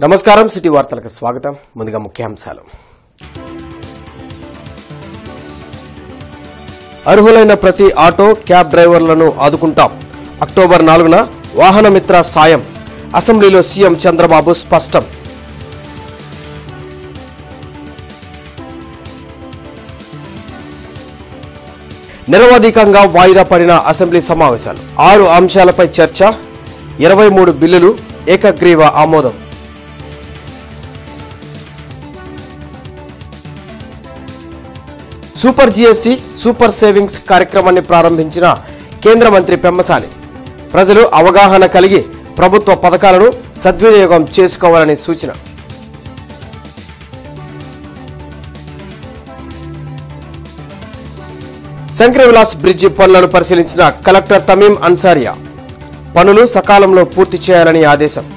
నమస్కారం సిటీ వార్తలకు స్వాగతం. ముందుగా ముఖ్యాంశాలు. అర్హులైన ప్రతి ఆటో క్యాబ్ డ్రైవర్లను ఆదుకుంటాం. అక్టోబర్ 4న వాహన మిత్ర సాయం. అసెంబ్లీలో సీఎం చంద్రబాబు స్పష్టం. నిరవధికంగా వాయిదా పడిన అసెంబ్లీ సమావేశాలు. 6 అంశాలపై చర్చ. 23 బిల్లులు ఏకగ్రీవ ఆమోదం. సూపర్ జీఎస్టీ సూపర్ సేవింగ్స్ కార్యక్రమాన్ని ప్రారంభించిన కేంద్ర మంత్రి పెమ్మసాని. ప్రజలు అవగాహన కలిగి ప్రభుత్వ పథకాలను సద్వినియోగం చేసుకోవాలని సూచన. శంకరవిలాస్ బ్రిడ్జి పనులను పరిశీలించిన కలెక్టర్ తమీం అన్సారియా. పనులు సకాలంలో పూర్తి చేయాలని ఆదేశం.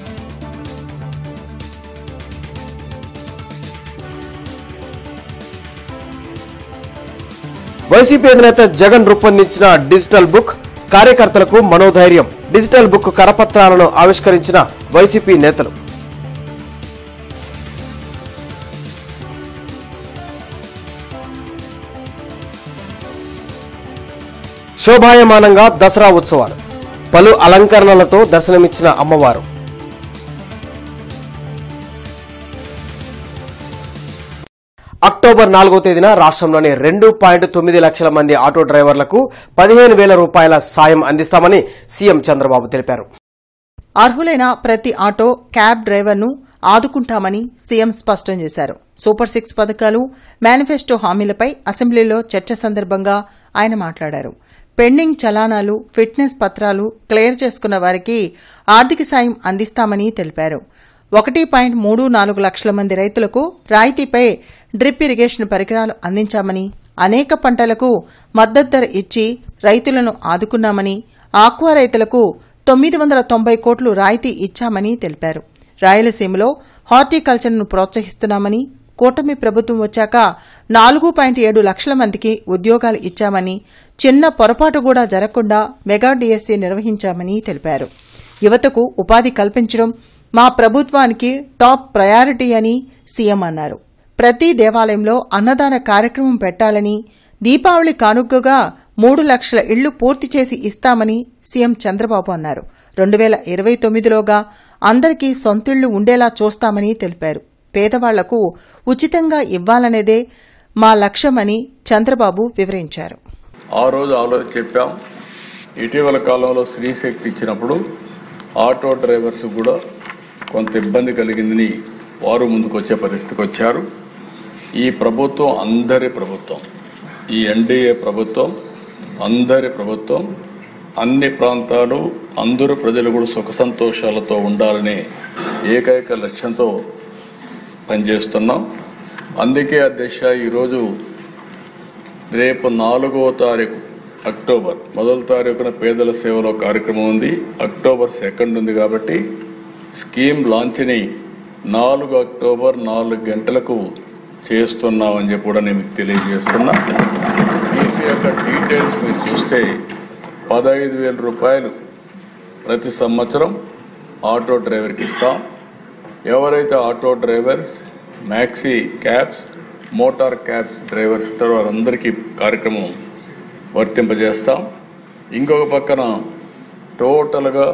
వైసీపీ అధినేత జగన్ రూపొందించిన డిజిటల్ బుక్ కార్యకర్తలకు మనోధైర్యం. డిజిటల్ బుక్ కరపత్రాలను ఆవిష్కరించిన వైసీపీ నేతలు. శోభాయమానంగా దసరా ఉత్సవాలు. పలు అలంకరణలతో దర్శనమిచ్చిన అమ్మవారు. అక్టోబర్ 4వ తేదీన రాష్ట్రంలోని 2.9 లక్షల మంది ఆటో డ్రైవర్లకు 15,000 రూపాయల సాయం అందిస్తామని సీఎం చంద్రబాబు తెలిపారు. అర్హులైన ప్రతి ఆటో క్యాబ్ డ్రైవర్ను ఆదుకుంటామని సీఎం స్పష్టం చేశారు. సూపర్ 6 పథకాలు, మేనిఫెస్టో హామీలపై అసెంబ్లీలో చర్చ సందర్భంగా ఆయన మాట్లాడారు. పెండింగ్ చలానాలు, ఫిట్నెస్ పత్రాలు క్లియర్ చేసుకున్న వారికి ఆర్థిక సాయం అందిస్తామని తెలిపారు. 1.34 లక్షల మంది రైతులకు రాయితీపై డ్రిప్ ఇరిగేషన్ పరికరాలు అందించామని, అనేక పంటలకు మద్దతు ధర ఇచ్చి రైతులను ఆదుకున్నామని, ఆక్వా రైతులకు 990 కోట్లు రాయితీ ఇచ్చామని తెలిపారు. రాయలసీమలో హార్టికల్చర్ను ప్రోత్సహిస్తున్నామని, కూటమి ప్రభుత్వం వచ్చాక 4.7 లక్షల మందికి ఉద్యోగాలు ఇచ్చామని, చిన్న పొరపాటు కూడా జరగకుండా మెగా డిఎస్సీ నిర్వహించామని తెలిపారు. యువతకు ఉపాధి కల్పించడం మా ప్రభుత్వానికి టాప్ ప్రయారిటీ అని సీఎం అన్నారు. ప్రతి దేవాలయంలో అన్నదాన కార్యక్రమం పెట్టాలని, దీపావళి కానుకగా 3 లక్షల ఇళ్లు పూర్తి చేసి ఇస్తామని సీఎం చంద్రబాబు అన్నారు. 2029లోగా అందరికీ సొంతిళ్లు ఉండేలా చూస్తామని తెలిపారు. పేదవాళ్లకు ఉచితంగా ఇవ్వాలనేదే మా లక్ష్యమని చంద్రబాబు వివరించారు. ఆ రోజు చెప్పాం. ఇటీవల కాలంలో స్త్రీశక్తి ఇచ్చినప్పుడు ఆటో డ్రైవర్స్ కూడా కొంత ఇబ్బంది కలిగిందని వారు ముందుకు వచ్చే పరిస్థితికి వచ్చారు. ఈ ప్రభుత్వం అందరి ప్రభుత్వం, ఈ ఎన్డీఏ ప్రభుత్వం అందరి ప్రభుత్వం. అన్ని ప్రాంతాలు అందరూ ప్రజలు కూడా సుఖ సంతోషాలతో ఉండాలనే ఏకైక లక్ష్యంతో పనిచేస్తున్నాం. అందుకే అధ్యక్ష ఈరోజు రేపు 4వ తారీఖు అక్టోబర్ 1వ తారీఖున పేదల సేవలో కార్యక్రమం ఉంది. అక్టోబర్ 2 ఉంది కాబట్టి స్కీమ్ లాంచ్ని 4 అక్టోబర్ 4 గంటలకు చేస్తున్నామని చెప్పి కూడా నేను మీకు తెలియజేస్తున్నా. దీని యొక్క డీటెయిల్స్ మీరు చూస్తే 15,000 రూపాయలు ప్రతి సంవత్సరం ఆటో డ్రైవర్కి ఇస్తాం. ఎవరైతే auto drivers, maxi cabs, motor cabs drivers ఉంటారో వారందరికీ కార్యక్రమం వర్తింపజేస్తాం. ఇంకొక పక్కన టోటల్గా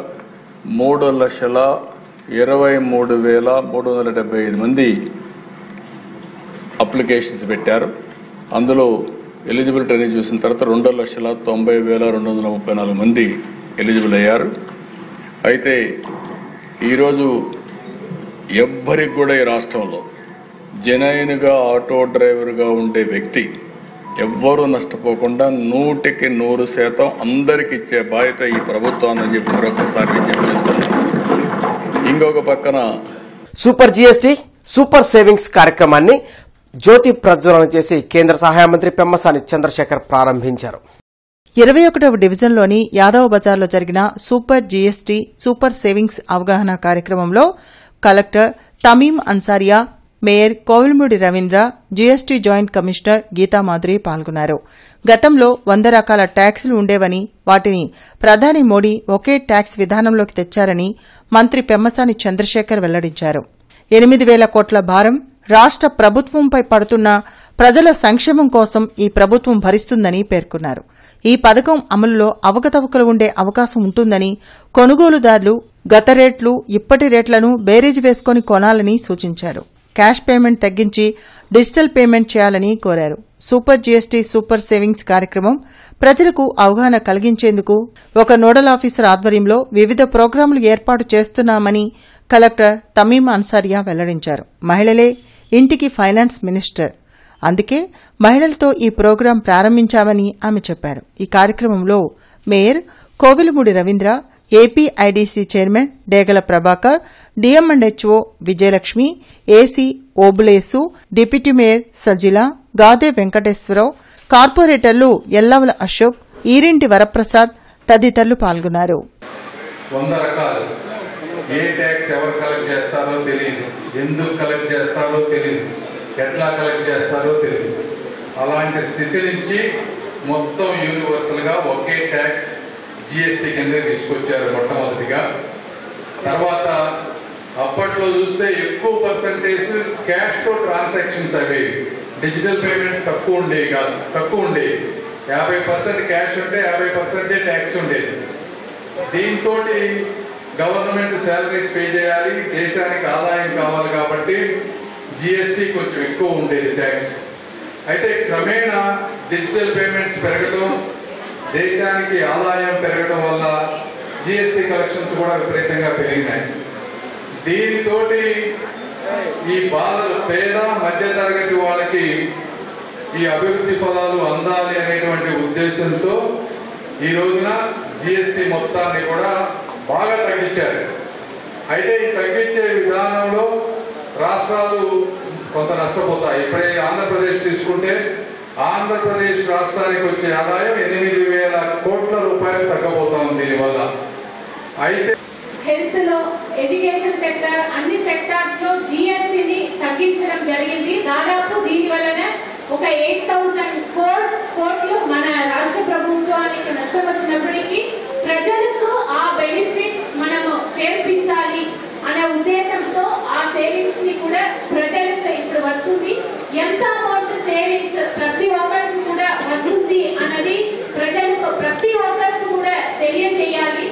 3,23,375 మంది అప్లికేషన్స్ పెట్టారు. అందులో ఎలిజిబిలిటీ అనేది చూసిన తర్వాత 2,90,234 మంది ఎలిజిబుల్ అయ్యారు. అయితే ఈరోజు ఎవ్వరికి కూడా ఈ రాష్ట్రంలో జెన్యూన్గా ఆటో డ్రైవర్గా ఉండే వ్యక్తి ఎవ్వరూ నష్టపోకుండా 100% అందరికి ఇచ్చే బాధ్యత ఈ ప్రభుత్వాన్ని చెప్పి మరొకసారి విజ్ఞప్తి చేస్తున్నాం. ఇంకొక పక్కన సూపర్ జీఎస్టీ సూపర్ సేవింగ్స్ కార్యక్రమాన్ని జ్యోతి ప్రజ్వలన చేసి కేంద్ర సహాయ మంత్రి పెమ్మసాని చంద్రశేఖర్ ప్రారంభించారు. 21వ డివిజన్లోని యాదవ్ బజార్లో జరిగిన సూపర్ జీఎస్టీ సూపర్ సేవింగ్స్ అవగాహన కార్యక్రమంలో collector Tamim Ansariya, mayor Kovelamudi Ravindra, GST joint commissioner Geethamadhuri పాల్గొన్నారు. గతంలో 100 రకాల ట్యాక్సులు ఉండేవని, వాటిని ప్రధాని మోడీ ఒకే ట్యాక్స్ విధానంలోకి తెచ్చారని మంత్రి పెమ్మసాని చంద్రశేఖర్ వెల్లడించారు. 8,000 కోట్ల భారం రాష్ట్ర ప్రభుత్వంపై పడుతున్న ప్రజల సంక్షేమం కోసం ఈ ప్రభుత్వం భరిస్తుందని పేర్కొన్నారు. ఈ పథకం అమలులో అవకతవకలు ఉండే అవకాశం ఉంటుందని, కొనుగోలుదారులు గత రేట్లు ఇప్పటి రేట్లను బేరీజు వేసుకుని కొనాలని సూచించారు. క్యాష్ పేమెంట్ తగ్గించి డిజిటల్ పేమెంట్ చేయాలని కోరారు. సూపర్ జీఎస్టీ సూపర్ సేవింగ్స్ కార్యక్రమం ప్రజలకు అవగాహన కలిగించేందుకు ఒక నోడల్ ఆఫీసర్ ఆధ్వర్యంలో వివిధ ప్రోగ్రాంలు ఏర్పాటు చేస్తున్నామని కలెక్టర్ తమీం అన్సారియా వెల్లడించారు. మహిళలే ఇంటికి ఫైనాన్స్ మినిస్టర్, అందుకే మహిళలతో ఈ ప్రోగ్రాం ప్రారంభించామని ఆమె చెప్పారు. ఈ కార్యక్రమంలో mayor Kovelamudi Ravindra, APIDC chairman Degala Prabhakar, DM and HO Vijayalakshmi, AC Obulesu, deputy mayor Sajila, Gade Venkateswararao, కార్పొరేటర్లు ఎల్లవల అశోక్, ఈరింటి వరప్రసాద్ తదితరులు పాల్గొన్నారు. 100 రకాలు ఏ ట్యాక్స్ ఎవరు కలెక్ట్ చేస్తారో తెలియదు, ఎందుకు కలెక్ట్ చేస్తారో తెలియదు, ఎట్లా కలెక్ట్ చేస్తారో తెలియదు. అలాంటి స్థితి నుంచి మొత్తం యూనివర్సల్గా ఒకే ట్యాక్స్ జిఎస్టీ కింద తీసుకొచ్చారు మొట్టమొదటిగా. తర్వాత అప్పట్లో చూస్తే ఎక్కువ పర్సంటేజ్ క్యాష్తో ట్రాన్సాక్షన్స్ అవేవి, డిజిటల్ పేమెంట్స్ తక్కువ ఉండేవి కాదు, తక్కువ ఉండేవి. 50% క్యాష్ ఉంటే 50% ట్యాక్స్ ఉండేది. దీంతో గవర్నమెంట్ శాలరీస్ పే చేయాలి, దేశానికి ఆదాయం కావాలి కాబట్టి జిఎస్టీ కొంచెం ఎక్కువ ఉండేది ట్యాక్స్. అయితే క్రమేణా డిజిటల్ పేమెంట్స్ పెరగడం, దేశానికి ఆదాయం పెరగడం వల్ల జిఎస్టీ కలెక్షన్స్ కూడా విపరీతంగా పెరిగినాయి. దీనితోటి ఈ బాధలు పేద మధ్యతరగతి వాళ్ళకి ఈ అభివృద్ధి ఫలాలు అందాలి అనేటువంటి ఉద్దేశంతో ఈ రోజున జిఎస్టీ మొత్తాన్ని కూడా బాగా తగ్గించారు. అయితే ఈ తగ్గించే విధానంలో రాష్ట్రాలు కొంత నష్టపోతాయి. ఇప్పుడే ఆంధ్రప్రదేశ్ తీసుకుంటే ఆంధ్రప్రదేశ్ రాష్ట్రానికి వచ్చే ఆదాయం 8,000 కోట్ల రూపాయలు తగ్గబోతోంది దీనివల్ల. అయితే హెల్త్ లో, ఎడ్యుకేషన్ సెక్టర్, అన్ని సెక్టార్స్ లో జిఎస్టీని తగ్గించడం జరిగింది. దాదాపు దీని వలన ఒక 8,000 కోట్లు మన రాష్ట్ర ప్రభుత్వానికి నష్టం వచ్చినప్పటికీ ప్రజలకు ఆ బెనిఫిట్స్ మనము చేర్పించాలి అనే ఉద్దేశంతో ఆ సేవింగ్స్ ని కూడా ప్రజలకు ఇప్పుడు వస్తుంది. ఎంత అమౌంట్ సేవింగ్స్ ప్రతి ఒక్కరికి కూడా వస్తుంది అన్నది ప్రజలకు ప్రతి ఒక్కరికి కూడా తెలియజేయాలి.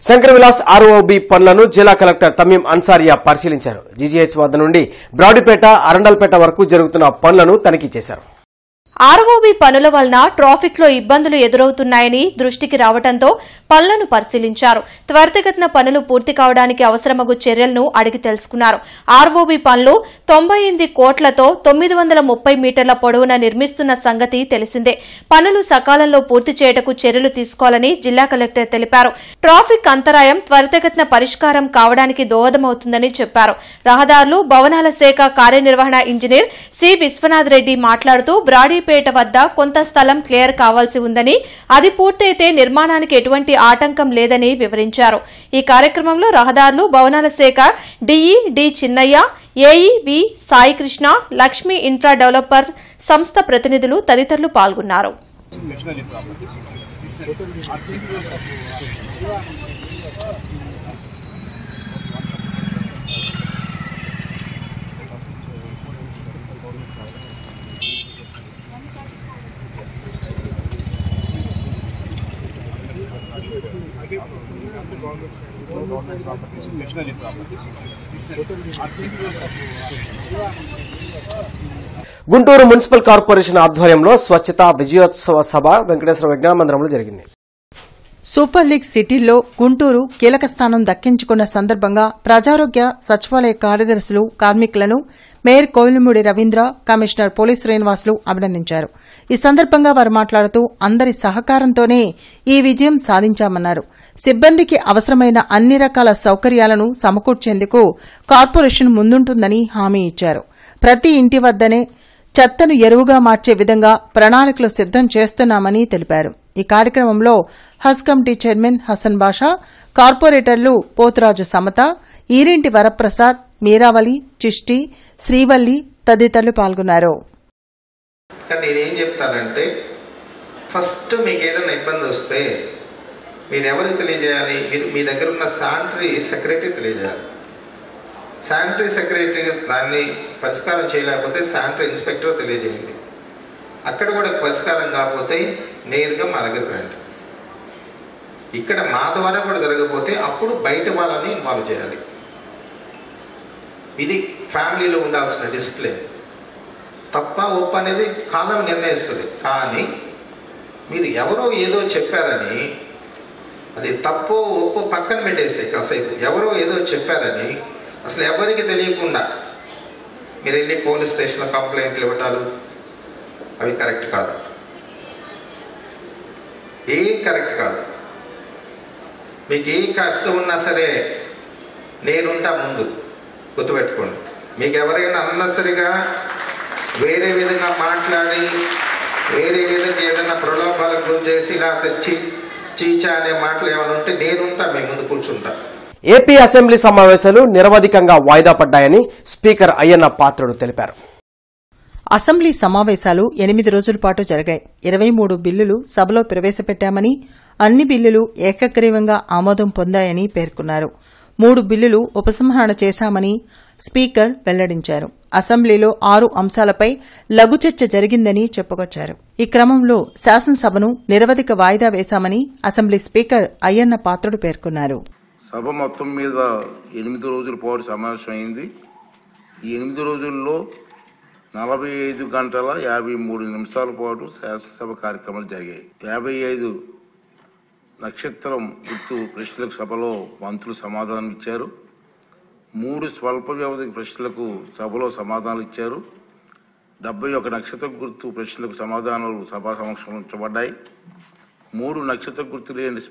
శంకర్ విలాస్ ఆర్ఓబి పనులను జిల్లా కలెక్టర్ తమీం అన్సారియా పరిశీలించారు. జీజీహెచ్ వద్ద నుండి బ్రాడీపేట, అరండల్పేట వరకు జరుగుతున్న పనులను తనిఖీ చేశారు. ఆర్ఓబి పనుల వలన ట్రాఫిక్ లో ఇబ్బందులు ఎదురవుతున్నాయని దృష్టికి రావడంతో పనులను పరిశీలించారు. త్వరితగతిన పనులు పూర్తి కావడానికి అవసరమగు చర్యలను అడిగి తెలుసుకున్నారు. ఆర్ఓబి పనులు 98 కోట్లతో 930 మీటర్ల పొడవున నిర్మిస్తున్న సంగతి తెలిసిందే. పనులు సకాలంలో పూర్తి చేయటకు చర్యలు తీసుకోవాలని జిల్లా కలెక్టర్ తెలిపారు. ట్రాఫిక్ అంతరాయం త్వరితగతిన పరిష్కారం కావడానికి దోహదమవుతుందని చెప్పారు. రహదారులు, భవనాల శాఖ కార్యనిర్వహణ ఇంజనీర్ సి విశ్వనాథ్ రెడ్డి మాట్లాడుతూ బ్రాడీపేట వద్ద కొంత స్థలం క్లియర్ కావాల్సి ఉందని, అది పూర్తయితే నిర్మాణానికి ఎటువంటి ఆటంకం లేదని వివరించారు. ఈ కార్యక్రమంలో రహదారులు, భవనాల శాఖ డిఈ డి చిన్నయ్య, ఏఈ వి సాయికృష్ణ, లక్ష్మీ ఇన్ఫ్రా డెవలపర్ సంస్థ ప్రతినిధులు తదితరులు పాల్గొన్నారు. గుంటూరు మున్సిపల్ కార్పొరేషన్ ఆధ్వర్యంలో స్వచ్ఛతా విజయోత్సవ సభ వెంకటేశ్వర విజ్ఞాన మందిరంలో జరిగింది. సూపర్ లీగ్ సిటీల్లో గుంటూరు కీలక స్థానం దక్కించుకున్న సందర్భంగా ప్రజారోగ్య సచివాలయ కార్యదర్శులు, కార్మికులను mayor Kovelamudi Ravindra, commissioner police Srinivasulu అభినందించారు. ఈ సందర్భంగా వారు మాట్లాడుతూ అందరి సహకారంతోనే ఈ విజయం సాధించామన్నారు. సిబ్బందికి అవసరమైన అన్ని రకాల సౌకర్యాలను సమకూర్చేందుకు కార్పొరేషన్ ముందుంటుందని హామీ ఇచ్చారు. ప్రతి ఇంటి వద్దనే చెత్తను ఎరువుగా మార్చే విధంగా ప్రణాళికలు సిద్దం చేస్తున్నామని తెలిపారు. ఈ కార్యక్రమంలో హజ్ కమిటీ చైర్మన్ హసన్ బాషా, కార్పొరేటర్లు పోతురాజు సమత, ఈరింటి వరప్రసాద్, మీరావళి, చిష్టి, శ్రీవల్లి తదితరులు పాల్గొన్నారు. నేనేం చెప్తానంటే, ఫస్ట్ మీకు ఏదైనా ఇబ్బంది వస్తే మీరు ఎవరికి తెలియజేయాలి? మీ దగ్గర ఉన్న శానిటరీ సెక్రటరీ తెలియజేయాలి. శానిటరీ సెక్రటరీ దాన్ని పరిష్కారం చేయలేకపోతే శానిటరీ ఇన్స్పెక్టర్ తెలియజేయండి. అక్కడ కూడా పరిష్కారం కాకపోతే నేరుగా మా దగ్గరికి రండి. ఇక్కడ మా ద్వారా కూడా జరగకపోతే అప్పుడు బయట వాళ్ళని ఇన్వాల్వ్ చేయాలి. ఇది ఫ్యామిలీలో ఉండాల్సిన డిసిప్లిన్. తప్ప ఒప్పు అనేది కాలం నిర్ణయిస్తుంది. కానీ మీరు ఎవరో ఏదో చెప్పారని అది తప్పు ఒప్పు పక్కన పెట్టేసే కాసేపు ఎవరో ఏదో చెప్పారని అసలు ఎవరికి తెలియకుండా మీరు వెళ్ళి పోలీస్ స్టేషన్లో కంప్లైంట్లు ఇవ్వటాలు అవి కరెక్ట్ కాదు. కరెక్ట్ కాదు. మీకు ఏ కష్టం ఉన్నా సరే నేనుంటా ముందు, గుర్తుపెట్టుకోండి. మీకు ఎవరైనా అన్నసరిగా వేరే విధంగా మాట్లాడి వేరే విధంగా ఏదైనా ప్రలోభాలకు గురి చేసి లేకపోతే చీచా అనే మాటలు ఏమైనా ఉంటే నేనుంటా, మీ ముందు కూర్చుంటా. ఏపీ అసెంబ్లీ సమావేశాలు నిరవధికంగా వాయిదా పడ్డాయని స్పీకర్ అయ్యన్న పాత్రుడు తెలిపారు. అసెంబ్లీ సమావేశాలు 8 రోజుల పాటు జరిగాయి. 23 బిల్లులు సభలో ప్రవేశపెట్టామని, అన్ని బిల్లులు ఏకగ్రీవంగా ఆమోదం పొందాయని పేర్కొన్నారు. 3 బిల్లులు ఉపసంహరణ చేశామని స్పీకర్ వెల్లడించారు. అసెంబ్లీలో 6 అంశాలపై లఘు చర్చ జరిగిందని చెప్పుకొచ్చారు. ఈ క్రమంలో శాసనసభను నిరవధిక వాయిదా వేశామని అసెంబ్లీ స్పీకర్ అయ్యన్న పాత్రుడు పేర్కొన్నారు. సభ మొత్తం మీద 8 రోజుల పాటు సమావేశమైంది. ఈ 8 రోజుల్లో 45 గంటల 53 నిమిషాల పాటు శాసనసభ కార్యక్రమాలు జరిగాయి. 55 నక్షత్రం గుర్తు ప్రశ్నలకు సభలో మంత్రులు సమాధానం ఇచ్చారు. 3 స్వల్ప వ్యవధి ప్రశ్నలకు సభలో సమాధానాలు ఇచ్చారు. 71 నక్షత్ర గుర్తు ప్రశ్నలకు సమాధానాలు సభా సమక్షంలో ఉంచబడ్డాయి. 3 నక్షత్ర గుర్తు లేని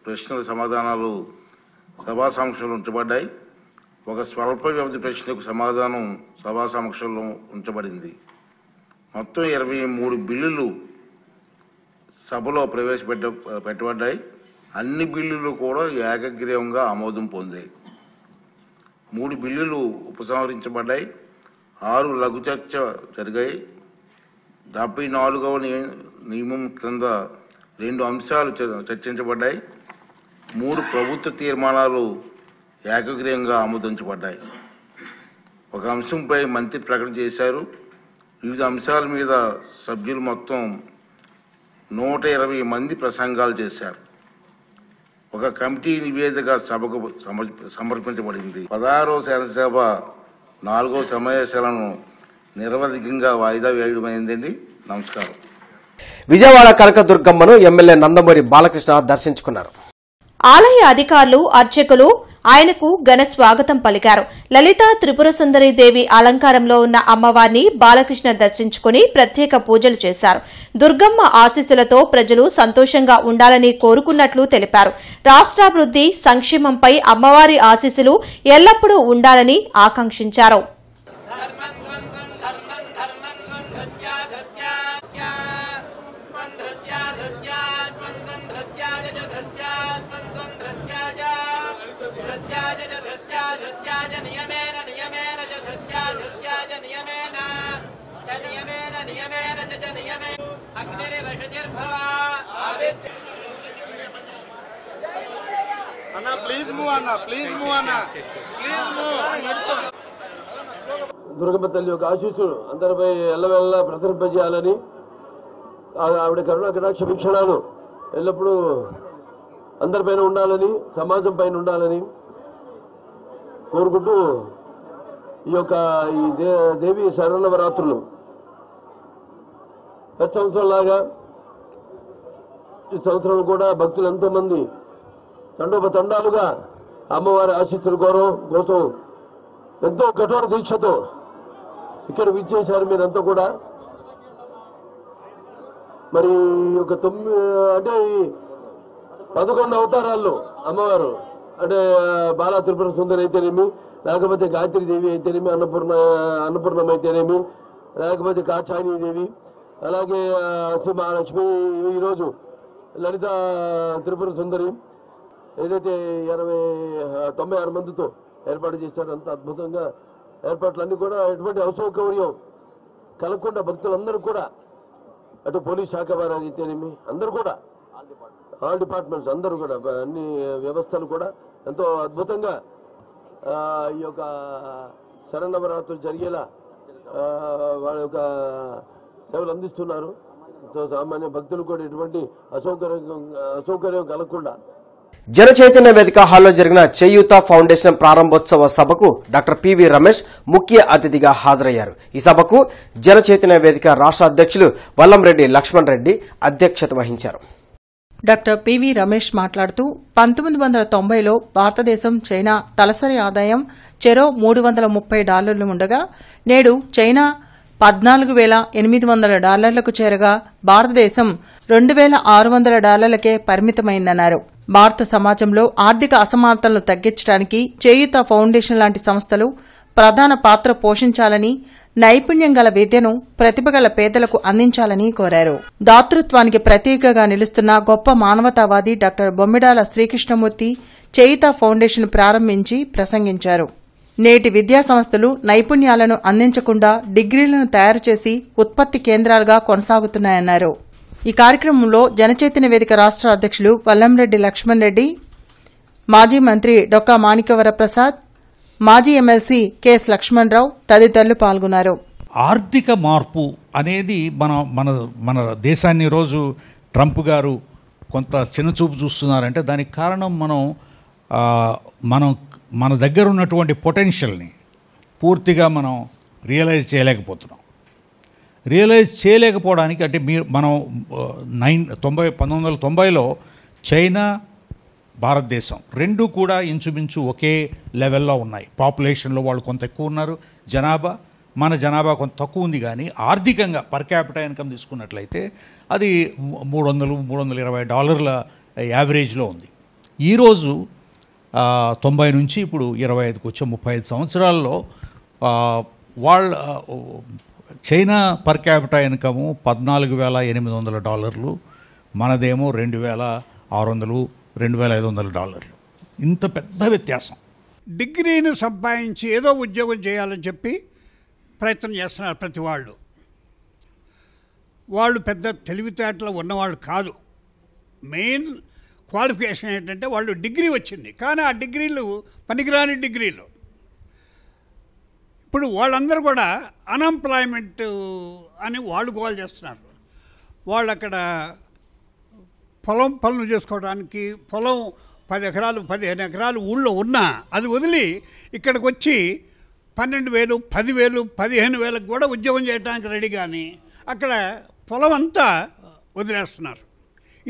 ప్రశ్నల సమాధానాలు సభా సమక్షంలో ఉంచబడ్డాయి. 1 స్వల్ప వ్యవధి ప్రశ్నకు సమాధానం సభా సమక్షంలో ఉంచబడింది. మొత్తం 23 బిల్లులు సభలో ప్రవేశపెట్టబడ్డాయి. అన్ని బిల్లులు కూడా ఏకగ్రీవంగా ఆమోదం పొందాయి. 3 బిల్లులు ఉపసంహరించబడ్డాయి. 6 లఘు చర్చ జరిగాయి. 74వ నియమం క్రింద 2 అంశాలు చర్చించబడ్డాయి. 3 ప్రభుత్వ తీర్మానాలు ఏకగ్రీవంగా ఆమోదించబడ్డాయి. 1 అంశంపై మంత్రి ప్రకటన చేశారు. వివిధ అంశాల మీద సభ్యులు మొత్తం 120 మంది ప్రసంగాలు చేశారు. 1 కమిటీ నివేదిక సభకు సమర్పించబడింది. 16వ శాసనసభ 4వ సమావేశాలను నిరవధికంగా వాయిదా వేయడమైందండి. నమస్కారం. విజయవాడ కనకదుర్గమ్మను ఎమ్మెల్యే నందమూరి బాలకృష్ణ దర్శించుకున్నారు. ఆలయ అధికారులు, అర్చకులు ఆయనకు ఘన స్వాగతం పలికారు. లలితా త్రిపుర సుందరి దేవి అలంకారంలో ఉన్న అమ్మవారిని బాలకృష్ణ దర్శించుకుని ప్రత్యేక పూజలు చేశారు. దుర్గమ్మ ఆశీస్సులతో ప్రజలు సంతోషంగా ఉండాలని కోరుకున్నట్లు తెలిపారు. రాష్ట్రాభివృద్ది, సంక్షేమంపై అమ్మవారి ఆశీస్సులు ఎల్లప్పుడూ ఉండాలని ఆకాంక్షించారు. దుర్గమ్మ తల్లి యొక్క ఆశీస్సులు అందరిపై ఎల్లవెల్ల ప్రసరింపజేయాలని, ఆవిడ కరుణ కటాక్ష వీక్షణాలు ఎల్లప్పుడూ అందరిపైన ఉండాలని, సమాజం పైన ఉండాలని కోరుకుంటూ ఈ దేవి శరన్నవరాత్రులు ప్రతి సంవత్సరంలాగా ఈ సంవత్సరం కూడా భక్తులు ఎంతోమంది తండోపతండాలుగా అమ్మవారి ఆశీస్సుల కోసం ఎంతో కఠోర దీక్షతో ఇక్కడ విచ్చేశారు. మీరంతా కూడా మరి ఒక 11 అవతారాల్లో అమ్మవారు అంటే బాలా త్రిపుర సుందరి అయితేనేమి, లేకపోతే గాయత్రీదేవి అయితేనేమి, అన్నపూర్ణం అయితేనేమి, లేకపోతే కాచాయనీదేవి, అలాగే శ్రీ మహాలక్ష్మి, ఈరోజు లలిత త్రిపుర సుందరి ఏదైతే 96 మందితో ఏర్పాటు చేశారో అంత అద్భుతంగా ఏర్పాట్లన్నీ కూడా ఎటువంటి అసౌకర్యం కలగకుండా భక్తులందరూ కూడా, అటు పోలీస్ శాఖ వారు అయితేనేమి అందరూ కూడా, ఆల్ డిపార్ట్మెంట్స్ అందరూ కూడా, అన్ని వ్యవస్థలు కూడా ఎంతో అద్భుతంగా ఈ యొక్క శరన్నవరాత్రులు జరిగేలా వాళ్ళ యొక్క సేవలు అందిస్తున్నారు. సో సామాన్య భక్తులు కూడా ఎటువంటి అసౌకర్యం కలగకుండా జనచైతన్య వేదిక హాల్లో జరిగిన చేయూత ఫౌండేషన్ ప్రారంభోత్సవ సభకు డాక్టర్ పివి రమేష్ ముఖ్య అతిథిగా హాజరయ్యారు. ఈ సభకు జనచైతన్య వేదిక రాష్ట్ర అధ్యక్షులు వల్లంరెడ్డి లక్ష్మణ్ రెడ్డి అధ్యక్షత వహించారు. డాక్టర్ పివి రమేష్ మాట్లాడుతూ 1990లో భారతదేశం చైనా తలసరి ఆదాయం చెరో $330 ఉండగా నేడు చైనా $14,800కు చేరగా భారతదేశం $2,600కే పరిమితమైందన్నారు. భారత సమాజంలో ఆర్థిక అసమానతలను తగ్గించడానికి చేయూత ఫౌండేషన్ లాంటి సంస్థలు ప్రధాన పాత్ర పోషించాలని, నైపుణ్యం గల విద్యను ప్రతిభ గల పేదలకు అందించాలని కోరారు. దాతృత్వానికి ప్రతీకగా నిలుస్తున్న గొప్ప మానవతావాది డాక్టర్ బొమ్మిడాల శ్రీకృష్ణమూర్తి చేయూత ఫౌండేషన్ ప్రారంభించి ప్రసంగించారు. నేటి విద్యా సంస్థలు నైపుణ్యాలను అందించకుండా డిగ్రీలను తయారు చేసి ఉత్పత్తి కేంద్రాలుగా కొనసాగుతున్నాయన్నారు. ఈ కార్యక్రమంలో జనచైతన్య వేదిక రాష్ట్ర అధ్యక్షులు వల్లంరెడ్డి లక్ష్మణ్ రెడ్డి, మాజీ మంత్రి డొక్కా మాణిక్యవర ప్రసాద్, మాజీ ఎమ్మెల్సీ కెఎస్ లక్ష్మణరావు తదితరులు పాల్గొన్నారు. ఆర్థిక మార్పు అనేది మన దేశాన్ని ఈరోజు ట్రంప్ గారు కొంత చిన్నచూపు చూస్తున్నారంటే దానికి కారణం మన దగ్గర ఉన్నటువంటి పొటెన్షియల్ని పూర్తిగా మనం రియలైజ్ చేయలేకపోవడానికి అంటే మనం 1990లో చైనా భారతదేశం రెండు కూడా ఇంచుమించు ఒకే లెవెల్లో ఉన్నాయి. పాపులేషన్లో వాళ్ళు కొంత ఎక్కువ ఉన్నారు, మన జనాభా కొంత తక్కువ ఉంది. కానీ ఆర్థికంగా పర్ క్యాపిటా ఇన్కమ్ తీసుకున్నట్లయితే అది $320 యావరేజ్లో ఉంది. ఈరోజు 90 నుంచి ఇప్పుడు 25కి వచ్చే 35 సంవత్సరాల్లో చైనా పర్ క్యాపిటా ఇన్కము $14,800, మనదేమో $2,600, $2,500. ఇంత పెద్ద వ్యత్యాసం. డిగ్రీని సంపాదించి ఏదో ఉద్యోగం చేయాలని చెప్పి ప్రయత్నం చేస్తున్నారు ప్రతి వాళ్ళు పెద్ద తెలివితేటలు ఉన్నవాళ్ళు కాదు. మెయిన్ క్వాలిఫికేషన్ ఏంటంటే వాళ్ళు డిగ్రీ వచ్చింది, కానీ ఆ డిగ్రీలు పనికిరాని డిగ్రీలు. ఇప్పుడు వాళ్ళందరూ కూడా అన్ఎంప్లాయ్మెంట్ అని వాళ్ళు గోల్ చేస్తున్నారు. వాళ్ళు అక్కడ పొలం పనులు చేసుకోవడానికి పొలం 10 ఎకరాలు 15 ఎకరాలు ఊళ్ళో ఉన్నా అది వదిలి ఇక్కడికి వచ్చి 12,000, 10,000, 15,000 కూడా ఉద్యోగం చేయడానికి రెడీ, కానీ అక్కడ పొలం అంతా వదిలేస్తున్నారు.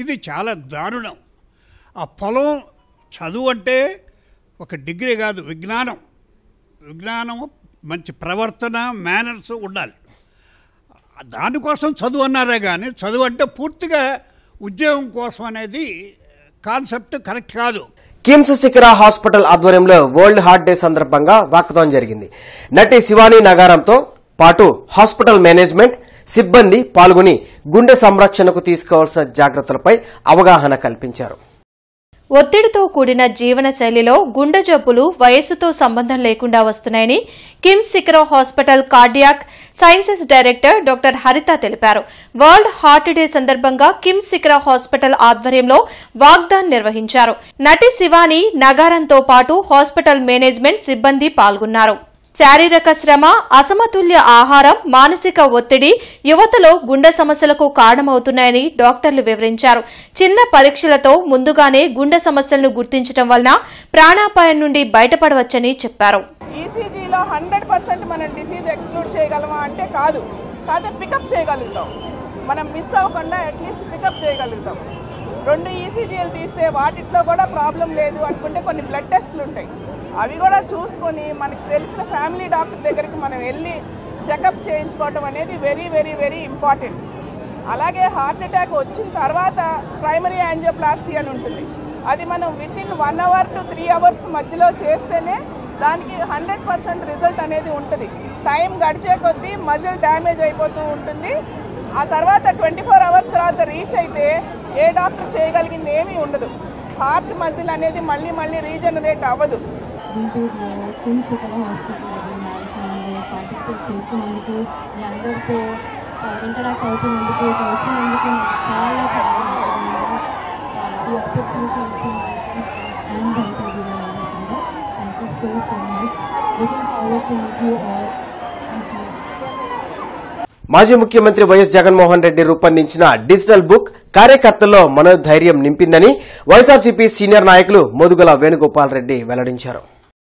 ఇది చాలా దారుణం. ఆ పొలం చదువు అంటే ఒక డిగ్రీ కాదు, విజ్ఞానం మంచి ప్రవర్తన, మేనర్స్ ఉండాలి. దానికోసం చదువు అన్నారే కానీ చదువు అంటే పూర్తిగా ఉద్యోగం కోసం అనేది కాన్సెప్ట్ కరెక్ట్ కాదు. కిమ్స్ శిఖర హాస్పిటల్ ఆధ్వర్యంలో వరల్డ్ హార్ట్ డే సందర్భంగా వాకథాన్ జరిగింది. నటి శివాని నగారంతో పాటు హాస్పిటల్ మేనేజ్మెంట్ సిబ్బంది పాల్గొని గుండె సంరక్షణకు తీసుకోవాల్సిన జాగ్రత్తలపై అవగాహన కల్పించారు. ఒత్తిడితో కూడిన జీవన శైలిలో గుండె జబ్బులు వయస్సుతో సంబంధం లేకుండా వస్తున్నాయని కిమ్స్ శిఖర hospital cardiac sciences director doctor హరిత తెలిపారు. వరల్డ్ హార్ట్ డే సందర్భంగా కిమ్స్ శిఖర హాస్పిటల్ ఆధ్వర్యంలో వాగ్దాన్ నిర్వహించారు. నటి శివాని నగారంతో పాటు హాస్పిటల్ మేనేజ్మెంట్ సిబ్బంది పాల్గొన్నారు. శారీరక శ్రమ, అసమతుల్య ఆహారం, మానసిక ఒత్తిడి యువతలో గుండె సమస్యలకు కారణమవుతున్నాయని డాక్టర్లు వివరించారు. చిన్న పరీక్షలతో ముందుగానే గుండె సమస్యలను గుర్తించడం వలన ప్రాణాపాయం నుండి బయటపడవచ్చని చెప్పారు. ఈసీజీలో 100% మనం డిసీజ్ ఎక్స్క్లూడ్ చేయగలమా అంటే కాదు, పికప్ చేయగలుగుతాం. మనం మిస్ అవ్వకుండా అట్లీస్ట్ పికప్ చేయగలుగుతాం. 2 ఈసీజీలు తీస్తే వాటిలో కూడా ప్రాబ్లం లేదు అనుకుంటే కొన్ని బ్లడ్ టెస్ట్లు ఉంటాయి, అవి కూడా చూసుకొని మనకు తెలిసిన ఫ్యామిలీ డాక్టర్ దగ్గరికి మనం వెళ్ళి చెకప్ చేయించుకోవటం అనేది వెరీ వెరీ వెరీ ఇంపార్టెంట్. అలాగే హార్ట్ అటాక్ వచ్చిన తర్వాత ప్రైమరీ యాంజియోప్లాస్టీ అని ఉంటుంది, అది మనం వితిన్ 1 hour to 3 hours మధ్యలో చేస్తేనే దానికి 100% రిజల్ట్ అనేది ఉంటుంది. టైం గడిచే కొద్దీ మజిల్ డ్యామేజ్ అయిపోతూ ఉంటుంది. ఆ తర్వాత 24 hours తర్వాత రీచ్ అయితే ఏ డాక్టర్ చేయగలిగింది ఏమీ ఉండదు. హార్ట్ మజిల్ అనేది మళ్ళీ రీజనరేట్ అవ్వదు. కిమ్స్ శిఖర హాస్పిటల్ మ్యారథాన్లో పార్టిసిపేట్ చేస్తున్నందుకు, మీ అందరితో ఇంటరాక్ట్ అవుతున్నందుకు, వచ్చినందుకు చాలా ఈ ఆపర్చునిటీ ఇచ్చిన thank you so so much. Looking forward to meet you all. Thank you. మాజీ ముఖ్యమంత్రి వైఎస్ జగన్మోహన్ రెడ్డి రూపొందించిన డిజిటల్ బుక్ కార్యకర్తల్లో మనోధైర్యం నింపిందని వైఎస్ఆర్సీపీ సీనియర్ నాయకులు మోదుగుల వేణుగోపాల్ రెడ్డి వెల్లడించారు.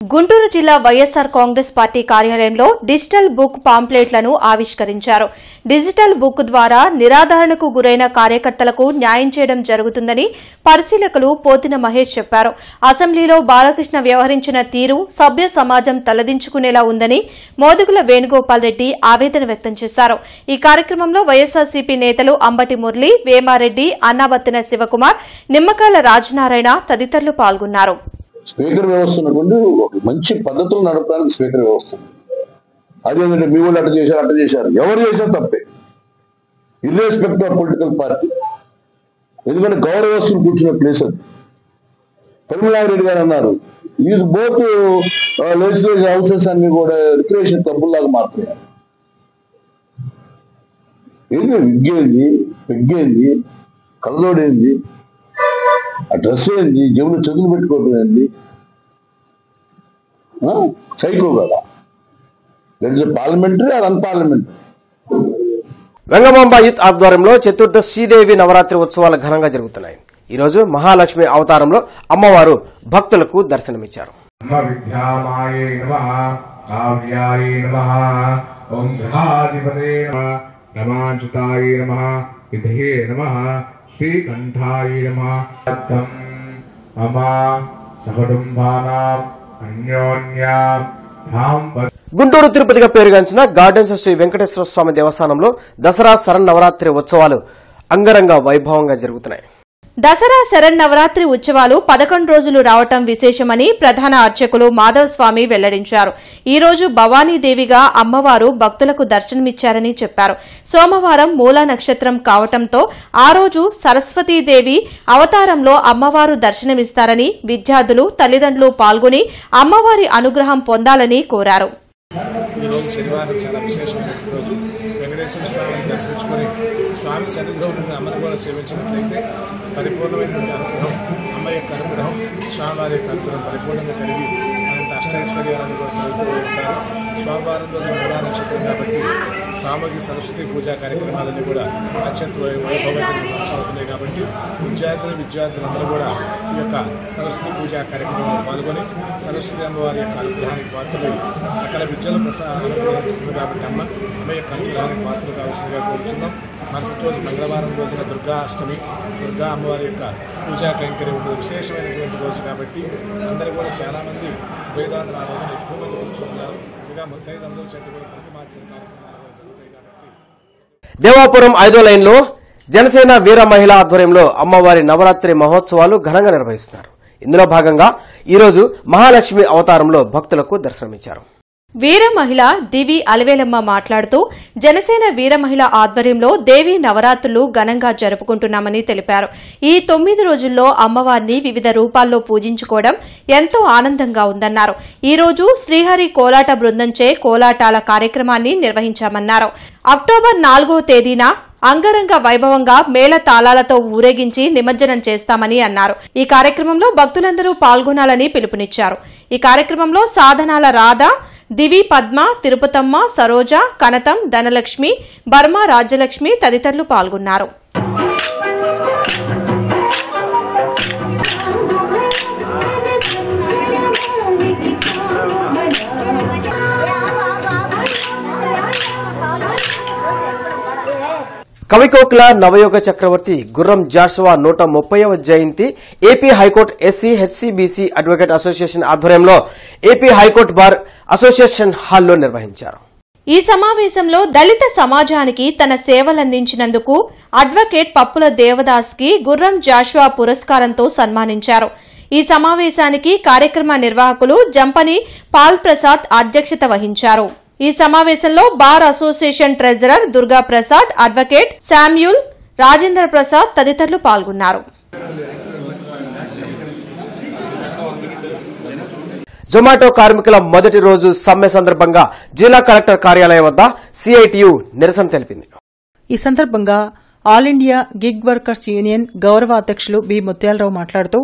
గుంటూరు జిల్లా వైఎస్సార్ కాంగ్రెస్ పార్టీ కార్యాలయంలో డిజిటల్ బుక్ పాంప్లెట్లను ఆవిష్కరించారు. డిజిటల్ బుక్ ద్వారా నిరాదరణకు గురైన కార్యకర్తలకు న్యాయం చేయడం జరుగుతుందని పరిశీలకులు పోతిన మహేష్ చెప్పారు. అసెంబ్లీలో బాలకృష్ణ వ్యవహరించిన తీరు సభ్య సమాజం తలదించుకునేలా ఉందని మోదుగుల వేణుగోపాల్ రెడ్డి ఆవేదన వ్యక్తం చేశారు. ఈ కార్యక్రమంలో వైఎస్సార్సీపీ నేతలు అంబటి మురళి, వేమారెడ్డి, అన్నాబత్తిన శివకుమార్, నిమ్మకాయల రాజనారాయణ తదితరులు పాల్గొన్నారు. స్పీకర్ వ్యవస్థ ఉన్నటువంటి ఒక మంచి పద్ధతులు నడపడానికి స్పీకర్ వ్యవస్థ. అదేంటంటే మీ వాళ్ళు అట్ట చేశారు ఎవరు చేశారు తప్పే, ఇర్రెస్పెక్ట్ ఆఫ్ పొలిటికల్ పార్టీ. ఎందుకంటే గౌరవ వ్యవస్థను కూర్చున్న ప్లేస్ అది. తమిళనారెడ్డి గారు అన్నారు, ఈ బోత్ లెజిస్లేటివ్ హౌసెస్ అన్ని కూడా రిక్రియేషన్ క్లబ్బుల్లాగా మారుతున్నాయి. ఏంటి విగ్గేంది, పెగ్గేంది, కల్లోడేంది, ఆ డ్రెస్ ఏంది, జేబులో చదువులు పెట్టుకోవడం ఏంది, సైకో కదా. That is parliamentary or unparliamentary. Vengamamba youth ఆధ్వర్యంలో చతుర్థ శ్రీదేవి నవరాత్రి ఉత్సవాలు ఘనంగా జరుగుతున్నాయి. ఈ రోజు మహాలక్ష్మి అవతారంలో అమ్మవారు భక్తులకు దర్శనమిచ్చారు. శ్రీకంఠాయ నమః. అమా సకుటుంబానాం అన్యోన్యాం గుంటూరు తిరుపతిగా పేరుగాంచిన గార్డెన్స్ శ్రీ వెంకటేశ్వర స్వామి దేవస్థానంలో దసరా శరన్నవరాత్రి ఉత్సవాలు అంగరంగ వైభవంగా జరుగుతున్నాయి. దసరా శరన్నవరాత్రి ఉత్సవాలు 11 రోజులు రావటం విశేషమని ప్రధాన అర్చకులు మాధవ్ స్వామి వెల్లడించారు. ఈ రోజు భవానీదేవిగా అమ్మవారు భక్తులకు దర్శనమిచ్చారని చెప్పారు. సోమవారం మూలా నక్షత్రం కావటంతో ఆ రోజు సరస్వతీదేవి అవతారంలో అమ్మవారు దర్శనమిస్తారని విద్యార్థులు, తల్లిదండ్రులు పాల్గొని అమ్మవారి అనుగ్రహం పొందాలని కోరారు. ఈరోజు శనివారం చాలా విశేషమైన రోజు. వెంకటేశ్వర స్వామిని దర్శించుకొని స్వామి సన్నిధిలో ఉన్న అమ్మను కూడా సేవించినట్లయితే పరిపూర్ణమైనటువంటి అనుగ్రహం, అమ్మ యొక్క అనుగ్రహం, స్వామివారి యొక్క అనుగ్రహం పరిపూర్ణంగా కలిగి అంత అష్టైశ్వర్యాలను కూడా కలుగుతూ ఉంటారు. స్వామివారం రోజు మూలా నక్షత్రం కాబట్టి సామూహిక సరస్వతి పూజా కార్యక్రమాలన్నీ కూడా అత్యంత వైభవంగా కొనసాగుతున్నాయి. కాబట్టి విద్యార్థులందరూ కూడా ఈ యొక్క సరస్వతి పూజా కార్యక్రమంలో పాల్గొని సరస్వతి అమ్మవారి యొక్క అనుగ్రహానికి పాత్రలు సకల విద్యలు అనుగ్రహిస్తుంది. కాబట్టి అమ్మ యొక్క అనుగ్రహానికి పాత్రలు కావాల్సిందిగా కోరుతున్నాం. మరుసటి రోజు మంగళవారం రోజున దుర్గా అష్టమి, దుర్గా అమ్మవారి యొక్క పూజా కైంకర్యం ఉంటుంది. విశేషమైనటువంటి రోజు కాబట్టి అందరూ కూడా చాలామంది వేదాంతులు ఆ రోజున ఎక్కువ మంది కూర్చుంటారు. ఇంకా ముత్తైదులందరూ చెట్టు కూడా ప్రతిమార్చిన కార్యక్రమాలు జరుగుతాయి. కాబట్టి దేవాపురం 5వ లైన్లో జనసేన వీర మహిళా ఆధ్వర్యంలో అమ్మవారి నవరాత్రి మహోత్సవాలు ఘనంగా నిర్వహిస్తున్నారు. ఇందులో భాగంగా ఈరోజు మహాలక్ష్మి అవతారంలో భక్తులకు దర్శనమిచ్చారు. వీర మహిళ దివి అలవేలమ్మ మాట్లాడుతూ జనసేన వీర మహిళ ఆధ్వర్యంలో దేవీ నవరాత్రులు ఘనంగా జరుపుకుంటున్నామని తెలిపారు. ఈ 9 రోజుల్లో అమ్మవారిని వివిధ రూపాల్లో పూజించుకోవడం ఎంతో ఆనందంగా ఉందన్నారు. ఈ రోజు శ్రీహరి కోలాట బృందంచే కోలాటాల కార్యక్రమాన్ని నిర్వహించామన్నారు. అక్టోబర్ 4వ తేదీన అంగరంగ వైభవంగా మేళ తాళాలతో ఊరేగించి నిమజ్జనం చేస్తామని అన్నారు. ఈ కార్యక్రమంలో భక్తులందరూ పాల్గొనాలని పిలుపునిచ్చారు. ఈ కార్యక్రమంలో సాధనాల రాధ, దివి పద్మ, తిరుపతమ్మ, సరోజ, కనతం, ధనలక్ష్మి, బర్మా రాజ్యలక్ష్మి తదితరులు పాల్గొన్నారు. కవికోకిల నవయోగ చక్రవర్తి గుర్రం జాషువా 130వ జయంతి AP high court SC, HCBC advocate association ఆధ్వర్యంలో ఏపీ హైకోర్టు బార్ అసోసియేషన్ హాల్లో నిర్వహించారు. ఈ సమావేశంలో దళిత సమాజానికి తన సేవలందించినందుకు అడ్వకేట్ పప్పుల దేవదాస్ కి గుర్రం జాషువా పురస్కారంతో సన్మానించారు. ఈ సమావేశానికి కార్యక్రమ నిర్వాహకులు జంపని పాల్ ప్రసాద్ అధ్యక్షత వహించారు. ఈ సమావేశంలో bar association treasurer Durga Prasad, advocate Samuel, Rajendra Prasad తదితరులు పాల్గొన్నారు. జొమాటో కార్మికుల మొదటి రోజు సమ్మె సందర్భంగా జిల్లా కలెక్టర్ కార్యాలయం వద్ద సిఐటియు నిరసన తెలిపింది. ఈ సందర్భంగా all India gig workers union గౌరవ అధ్యక్షులు బి ముత్యాలరావు మాట్లాడుతూ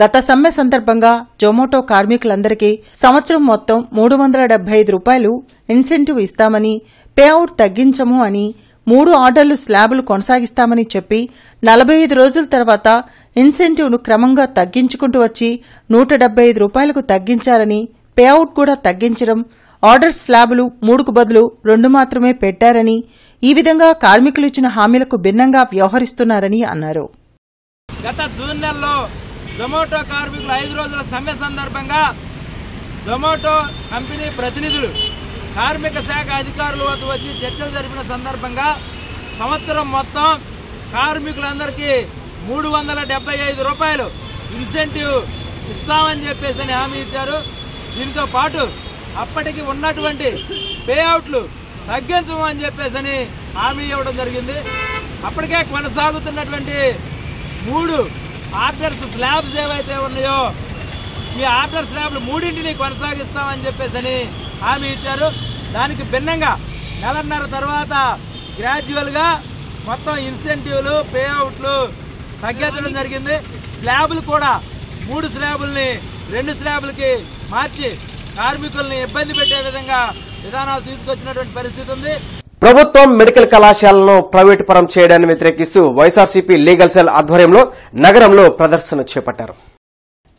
గత సమ్మె సందర్భంగా జొమాటో కార్మికులందరికీ సంవత్సరం మొత్తం 375 రూపాయలు ఇన్సెంటివ్ ఇస్తామని, పేఅవుట్ తగ్గించము అని, 3 ఆర్డర్లు స్లాబులు కొనసాగిస్తామని చెప్పి 45 రోజుల తర్వాత ఇన్సెంటివ్ను క్రమంగా తగ్గించుకుంటూ వచ్చి 175 రూపాయలకు తగ్గించారని, పేఅవుట్ కూడా తగ్గించడం, ఆర్డర్ స్లాబులు 3కు బదులు 2 మాత్రమే పెట్టారని, ఈ విధంగా కార్మికులు ఇచ్చిన హామీలకు భిన్నంగా వ్యవహరిస్తున్నారని అన్నారు. గత జూన్ నెలలో జొమాటో కార్మికులు 5 రోజుల సమ్మె సందర్భంగా జొమాటో కంపెనీ ప్రతినిధులు కార్మిక శాఖ అధికారుల వద్ద వచ్చి చర్చలు జరిపిన సందర్భంగా సంవత్సరం మొత్తం కార్మికులందరికీ 375 రూపాయలు ఇన్సెంటివ్ ఇస్తామని చెప్పేసి హామీ ఇచ్చారు. దీంతో పాటు అప్పటికి ఉన్నటువంటి పేఅవుట్లు తగ్గించమని చెప్పేసి హామీ ఇవ్వడం జరిగింది. అప్పటికే కొనసాగుతున్నటువంటి 3 ఆర్డర్స్ స్లాబ్స్ ఏవైతే ఉన్నాయో ఈ ఆర్డర్ స్లాబ్లు 3ని కొనసాగిస్తామని చెప్పేసి హామీ ఇచ్చారు. దానికి భిన్నంగా నెలన్నర తర్వాత గ్రాడ్యువల్గా మొత్తం ఇన్సెంటివ్లు పేఅవుట్లు తగ్గించడం జరిగింది. స్లాబులు కూడా 3 స్లాబుల్ని 2 స్లాబులకి మార్చి కార్మికుల్ని ఇబ్బంది పెట్టే విధంగా విధానాలు తీసుకొచ్చినటువంటి పరిస్థితి ఉంది. ప్రభుత్వం మెడికల్ కళాశాలను ప్రైవేటు పరం చేయడాన్ని వ్యతిరేకిస్తూ వైఎస్ఆర్సీపీ లీగల్ సెల్ ఆధ్వర్యంలో నగరంలో ప్రదర్శన చేపట్టారు.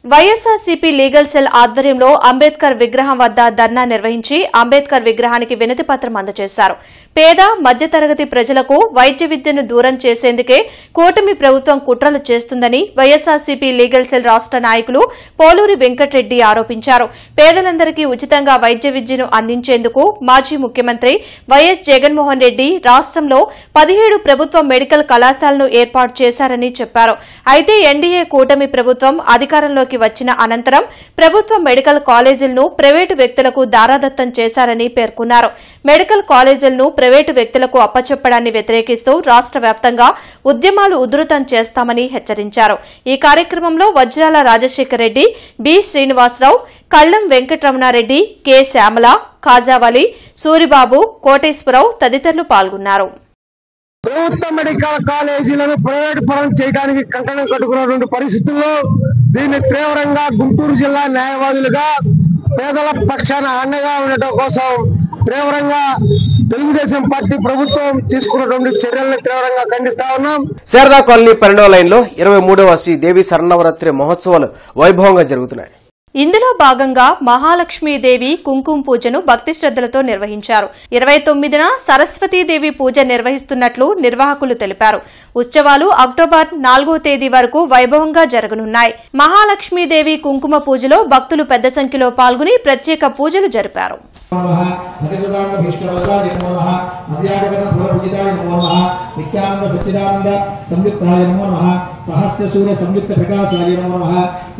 వైఎస్ఆర్సీపీ లీగల్ సెల్ ఆధ్వర్యంలో అంబేద్కర్ విగ్రహం వద్ద ధర్నా నిర్వహించి అంబేద్కర్ విగ్రహానికి వినతి పత్రం అందజేశారు. పేద మధ్యతరగతి ప్రజలకు వైద్య విద్యను దూరం చేసేందుకే కూటమి ప్రభుత్వం కుట్రలు చేస్తుందని వైఎస్ఆర్సీపీ లీగల్ సెల్ రాష్ట నాయకులు పోలూరి వెంకటరెడ్డి ఆరోపించారు. పేదలందరికీ ఉచితంగా వైద్య విద్యను అందించేందుకు మాజీ ముఖ్యమంత్రి వైఎస్ జగన్మోహన్ రెడ్డి రాష్టంలో 17 ప్రభుత్వ మెడికల్ కళాశాలను ఏర్పాటు చేశారని చెప్పారు. అయితే ఎన్డీఏ కూటమి ప్రభుత్వం అధికారంలోకి వచ్చిన అనంతరం ప్రభుత్వ మెడికల్ కాలేజీలను ప్రైవేటు వ్యక్తులకు దారాదత్తం చేశారని పేర్కొన్నారు. మెడికల్ కాలేజీలను ప్రైవేటు వ్యక్తులకు అప్పచెప్పడాన్ని వ్యతిరేకిస్తూ రాష్ట వ్యాప్తంగా ఉద్యమాలు ఉధృతం చేస్తామని హెచ్చరించారు. ఈ కార్యక్రమంలో వజ్రాల రాజశేఖర్ రెడ్డి, బి శ్రీనివాసరావు, కళ్లం వెంకటరమణారెడ్డి, కె శ్యామల, కాజావలి, సూరిబాబు, కోటేశ్వరరావు తదితరులు పాల్గొన్నారు. ప్రభుత్వ మెడికల్ కాలేజీలను ప్రైవేట్ పరం చేయడానికి కంకణం కట్టుకున్నటువంటి పరిస్థితుల్లో దీన్ని తీవ్రంగా గుంటూరు జిల్లా న్యాయవాదులుగా పేదల పక్షాన అండగా ఉండటం కోసం తీవ్రంగా తెలుగుదేశం పార్టీ ప్రభుత్వం తీసుకున్నటువంటి చర్యలను తీవ్రంగా ఖండిస్తా ఉన్నాం. శారదా కాలనీ 12వ లైన్లో 23వ శ్రీ దేవి శరన్నవరాత్రి మహోత్సవాలు వైభవంగా జరుగుతున్నాయి. ఇందులో భాగంగా మహాలక్ష్మీదేవి కుంకుమ పూజను భక్తి శ్రద్దలతో నిర్వహించారు. 29న సరస్వతీదేవి పూజ నిర్వహిస్తున్నట్లు నిర్వాహకులు తెలిపారు. ఉత్సవాలు అక్టోబర్ 4వ తేదీ వరకు వైభవంగా జరగనున్నాయి. మహాలక్ష్మీదేవి కుంకుమ పూజలో భక్తులు పెద్ద సంఖ్యలో పాల్గొని ప్రత్యేక పూజలు జరిపారు. సహస్ర సూర్య సంయుక్త ప్రకాశాయ నమో నమః.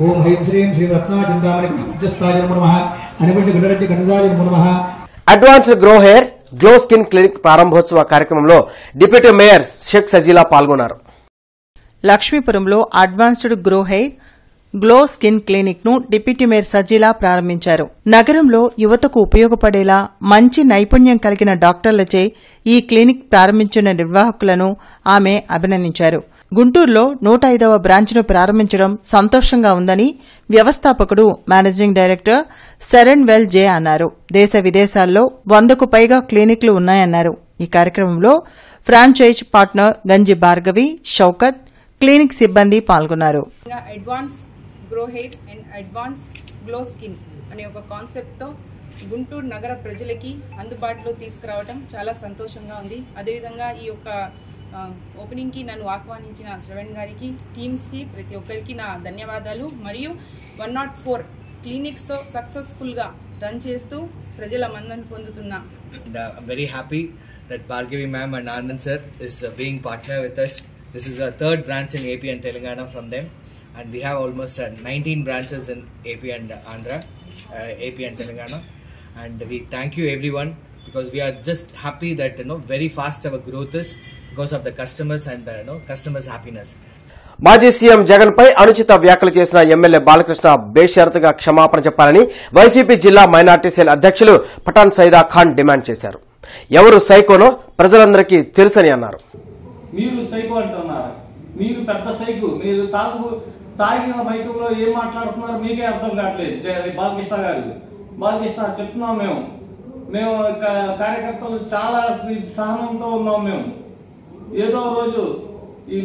ఓం హ్రీం శ్రీం శ్రీ రత్నాచందామణి ఉజ్జస్థాయ నమో నమః. అనిపండి గడరెడ్డి కనదాయ నమో నమః. Advanced grow hair glow skin clinic ప్రారంభోత్సవ కార్యక్రమంలో డిప్యూటీ మేయర్ షేక్ సజీలా పాల్గొన్నారు. లక్ష్మీపురంలో advanced grow hair glow skin clinic ను డిప్యూటీ మేయర్ సజీలా ప్రారంభించారు. నగరంలో యువతకు ఉపయోగపడేలా మంచి నైపుణ్యం కలిగిన డాక్టర్లచే ఈ క్లినిక్ ప్రారంభించిన నిర్వాహకులను ఆమె అభినందించారు. గుంటూరులో 105వ బ్రాంచ్ను ప్రారంభించడం సంతోషంగా ఉందని వ్యవస్థాపకుడు మేనేజింగ్ డైరెక్టర్ శరణ్ వెల్ జే అన్నారు. దేశ విదేశాల్లో 100కు పైగా క్లినిక్లు ఉన్నాయన్నారు. ఈ కార్యక్రమంలో ఫ్రాంచైజ్ పార్ట్నర్ గంజి భార్గవి, షౌకత్, క్లినిక్ సిబ్బంది పాల్గొన్నారు. Advance grow hair and advance glow skin అనే ఒక కాన్సెప్ట్తో గుంటూరు నగర ప్రజలకి అందుబాటులో తీసుకురావడం చాలా సంతోషంగా ఉంది. అదేవిధంగా ఈ యొక్క ఓపెనింగ్కి నన్ను ఆహ్వానించిన శ్రవణ్ గారికి, టీమ్స్కి, ప్రతి ఒక్కరికి నా ధన్యవాదాలు. మరియు 104 క్లినిక్స్తో సక్సెస్ఫుల్గా రన్ చేస్తూ ప్రజల మన్ననను పొందుతున్నా. Very happy that Bhargavi ma'am and Anand sir is being partner with us. This is our 3rd branch in AP and Telangana from them, and we have almost 19 branches in AP and Andhra, AP and Telangana, and we thank you everyone because we are just happy that very fast our growth is because of the customers and customers happiness. మాజీ CM Jagan పై అనుచిత వ్యాఖ్యలు చేసిన MLA Balakrishna బేషరతుగా క్షమాపణ చెప్పాలని YCP జిల్లా minority cell అధ్యక్షులు Pathan Saida Khan demand చేశారు. ఎవరు సైకోనో ప్రజలందరికీ తెలుసని అన్నారు. మీరు సైకో అంటున్నారు. మీరు పెద్ద సైకో. మీరు తాగిన మైకంలో ఏం మాట్లాడుతున్నారు మీకే అర్థం కావట్లేదు. బాలకృష్ణ గారు, బాలకృష్ణ చెప్తున్నాం మేము కార్యకర్తలు చాలా సహనంతో ఉన్నాం. మేము ఏదో రోజు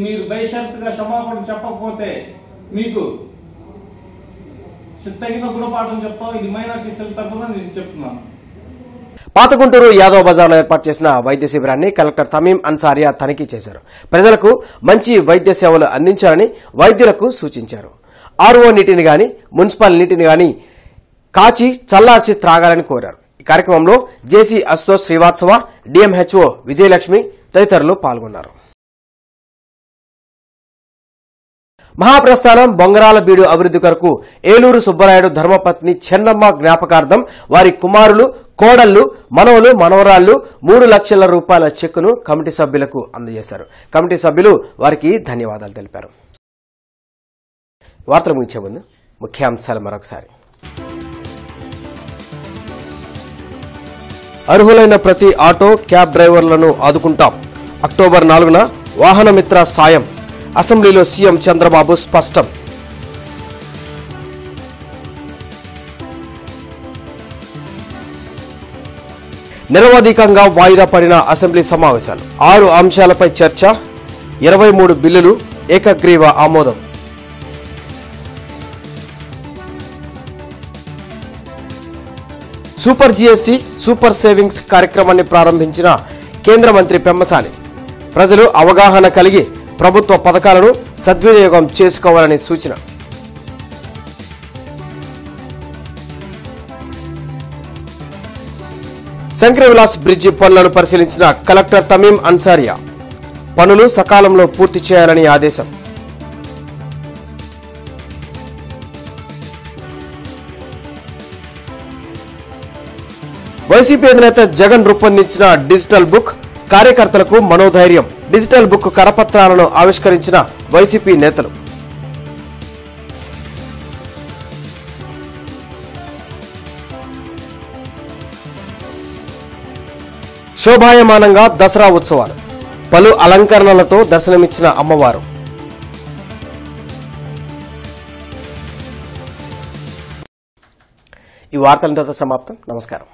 మీరు బేషరతుగా క్షమాపణ చెప్పకపోతే మీకు తగిన గుణపాఠం చెప్తాం. ఇది మైనార్టీ సెల్ తరఫున నేను చెప్తున్నాను. పాత గుంటూరు యాదవ్ బజార్లో ఏర్పాటు చేసిన వైద్య శిబిరాన్ని కలెక్టర్ తమీం అన్సారియా తనిఖీ చేశారు. ప్రజలకు మంచి వైద్య సేవలు అందించాలని వైద్యులకు సూచించారు. ఆర్ఓ నీటిని గాని మున్సిపల్ నీటిని గాని కాచి చల్లార్చి త్రాగాలని కోరారు. ఈ కార్యక్రమంలో జేసీ అశుతోష్ శ్రీవాత్సవ, డిఎంహెచ్ఓ విజయలక్ష్మి తదితరులు పాల్గొన్నారు. మహాప్రస్థానం బొంగరాల బీడు అభివృద్ధి కొరకు ఏలూరు సుబ్బరాయుడు ధర్మపత్ని చెన్నమ్మ జ్ఞాపకార్థం వారి కుమారులు, కోడళ్లు, మనవలు, మనవరాళ్లు 3 లక్షల రూపాయల చెక్కును కమిటీ సభ్యులకు అందజేశారు. కమిటీ సభ్యులు వారికి ధన్యవాదాలు తెలిపారు. వార్తలు ముగించే ముందు ముఖ్యాంశాలు మరొకసారి. అర్హులైన ప్రతి ఆటో, క్యాబ్ డ్రైవర్లను ఆదుకుంటాం. అక్టోబర్ 4న వాహనమిత్ర సాయం. అసెంబ్లీలో సీఎం చంద్రబాబు స్పష్టం. నిరవధికంగా వాయిదా పడిన అసెంబ్లీ సమావేశాలు. 6 అంశాలపై చర్చ. 23 బిల్లులు ఏకగ్రీవ ఆమోదం. సూపర్ జీఎస్టీ, సూపర్ సేవింగ్స్ కార్యక్రమాన్ని ప్రారంభించిన కేంద్ర మంత్రి పెమ్మసాని. ప్రజలు అవగాహన కలిగి ప్రభుత్వ పథకాలను సద్వినియోగం చేసుకోవాలని సూచన. శంకరవిలాస్ బ్రిడ్జి పనులను పరిశీలించిన కలెక్టర్ తమీం అన్సారియా. పనులు సకాలంలో పూర్తి చేయాలని ఆదేశం. వైసీపీ అధినేత జగన్ రూపొందించిన డిజిటల్ బుక్ కార్యకర్తలకు మనోధైర్యం. డిజిటల్ బుక్ కరపత్రాలను ఆవిష్కరించిన వైసీపీ నేతలు. శోభాయమానంగా దసరా ఉత్సవాలు. పలు అలంకరణలతో దర్శనమిచ్చిన అమ్మవారు. ఈ వార్తలంతా సమాప్తం. నమస్కారం.